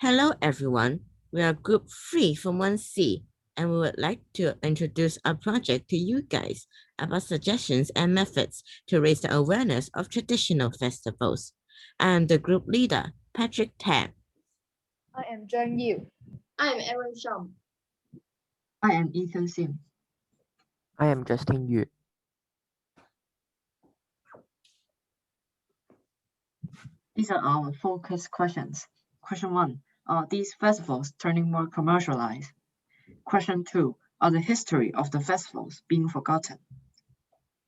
Hello everyone, we are group 3 from 1C and we would like to introduce our project to you guys about suggestions and methods to raise the awareness of traditional festivals. I am the group leader, Patrick Tan. I am Zheng Yu. I am Aaron Shum. I am Ethan Sim. I am Justin Yu. These are our focus questions. Question 1, are these festivals turning more commercialized? Question 2, are the history of the festivals being forgotten?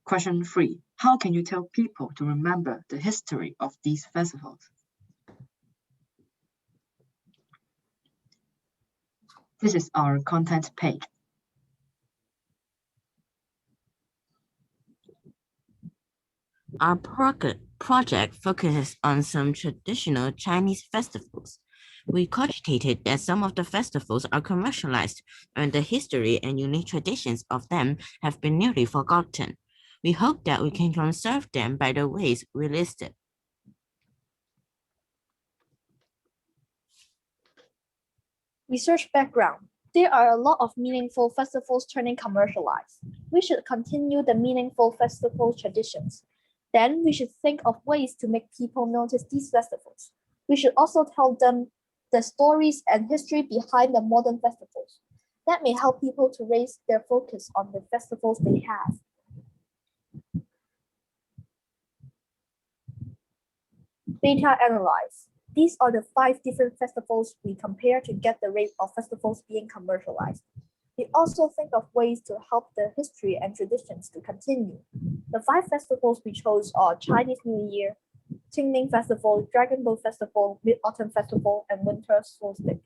Question 3, how can you tell people to remember the history of these festivals? This is our content page. Our project focuses on some traditional Chinese festivals. We cogitated that some of the festivals are commercialized and the history and unique traditions of them have been nearly forgotten. We hope that we can conserve them by the ways we listed. Research background. There are a lot of meaningful festivals turning commercialized. We should continue the meaningful festival traditions. Then we should think of ways to make people notice these festivals. We should also tell them the stories and history behind the modern festivals. That may help people to raise their focus on the festivals they have. BetaAnalyse. These are the 5 different festivals we compare to get the rate of festivals being commercialized. We also think of ways to help the history and traditions to continue. The 5 festivals we chose are Chinese New Year, Qingming Festival, Dragon Boat Festival, Mid-Autumn Festival, and Winter Solstice.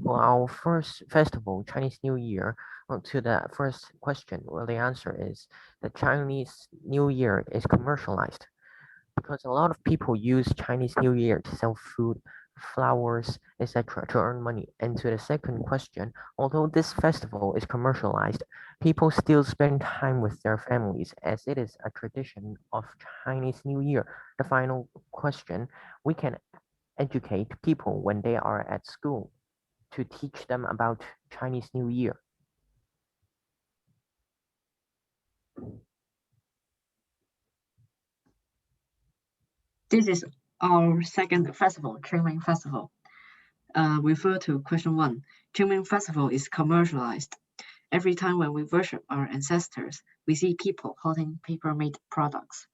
For our first festival, Chinese New Year, to the first question, well, the answer is the Chinese New Year is commercialized because a lot of people use Chinese New Year to sell food, flowers, etc. to earn money. And to the second question, although this festival is commercialized, people still spend time with their families as it is a tradition of Chinese New Year. The final question, we can educate people when they are at school to teach them about Chinese New Year. This is our second festival, Qingming Festival. Refer to question 1. Qingming Festival is commercialized. Every time when we worship our ancestors, we see people holding paper-made products.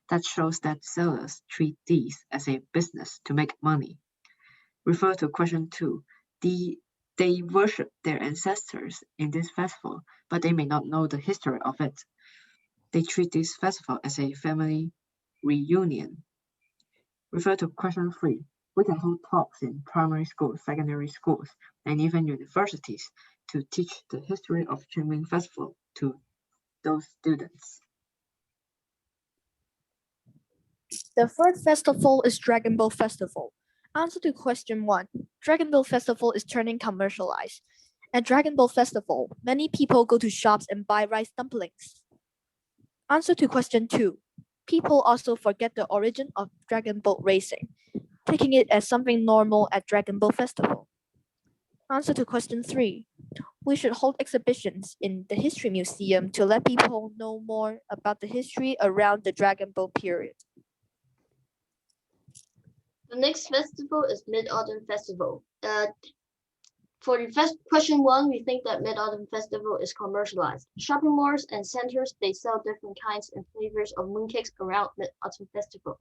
That shows that sellers treat these as a business to make money. Refer to question 2. They worship their ancestors in this festival, but they may not know the history of it. They treat this festival as a family reunion. Refer to question 3. We can hold talks in primary schools, secondary schools, and even universities to teach the history of Qingming Festival to those students. The third festival is Dragon Boat Festival. Answer to question 1. Dragon Boat Festival is turning commercialized. At Dragon Boat Festival, many people go to shops and buy rice dumplings. Answer to question 2. People also forget the origin of dragon boat racing, taking it as something normal at Dragon Boat Festival. Answer to question 3. We should hold exhibitions in the History Museum to let people know more about the history around the Dragon Boat period. The next festival is Mid-Autumn Festival. For the question 1, we think that Mid-Autumn Festival is commercialized. Shopping malls and centers, they sell different kinds and flavors of mooncakes around Mid-Autumn Festival.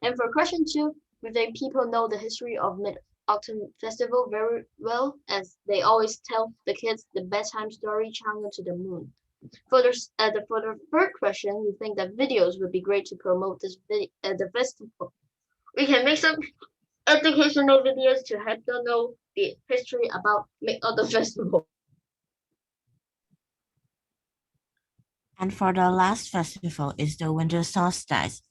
And for question 2, we think people know the history of Mid-Autumn Festival very well, as they always tell the kids the bedtime story, Chang'e to the Moon. For the third question, we think that videos would be great to promote the festival. We can make some educational videos to help them know the history about Mid-Autumn Festival. And for the last festival is the Winter Solstice.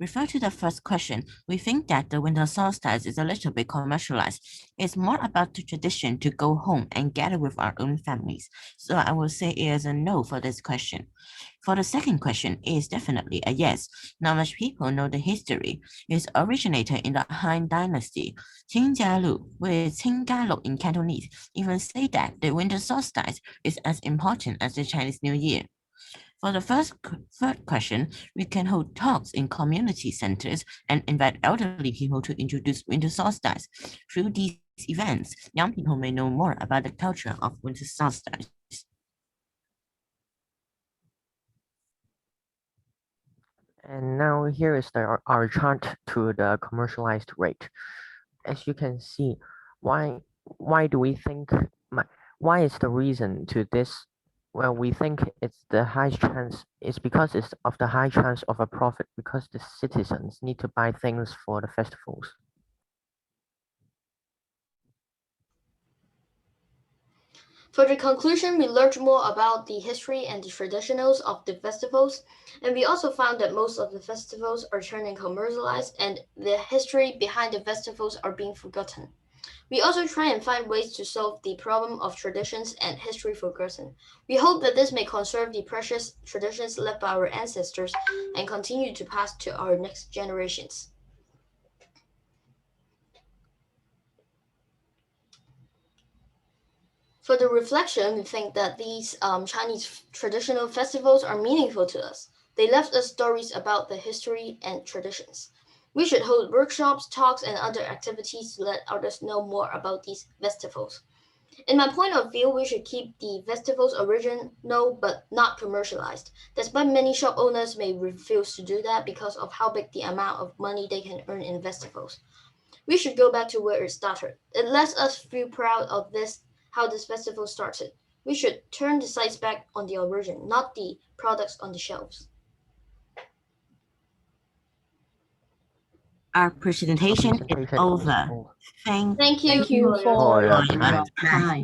Refer to the first question. We think that the winter solstice is a little bit commercialized. It's more about the tradition to go home and gather with our own families. So I will say it is a no for this question. For the second question, it is definitely a yes. Not much people know the history. It originated in the Han Dynasty. Qingjialu, with Qinggaluk in Cantonese, even say that the winter solstice is as important as the Chinese New Year. For the third question, we can hold talks in community centers and invite elderly people to introduce winter solstice. Through these events, young people may know more about the culture of winter solstice. And now here is our chart to the commercialized rate. As you can see, why do we think, why is the reason to this? Well, we think it's the high chance, it's because it's of the high chance of a profit because the citizens need to buy things for the festivals. For the conclusion, we learned more about the history and the traditionals of the festivals, and we also found that most of the festivals are turning commercialized and the history behind the festivals are being forgotten. We also try and find ways to solve the problem of traditions and history forgotten. We hope that this may conserve the precious traditions left by our ancestors and continue to pass to our next generations. For the reflection, we think that these Chinese traditional festivals are meaningful to us. They left us stories about the history and traditions. We should hold workshops, talks, and other activities to let others know more about these festivals. In my point of view, we should keep the festivals original but not commercialized. Despite many shop owners may refuse to do that because of how big the amount of money they can earn in festivals. We should go back to where it started. It lets us feel proud of how this festival started. We should turn the sights back on the origin, not the products on the shelves. Our presentation is over. Thank Thank you Thank you for your for time. your time. Bye.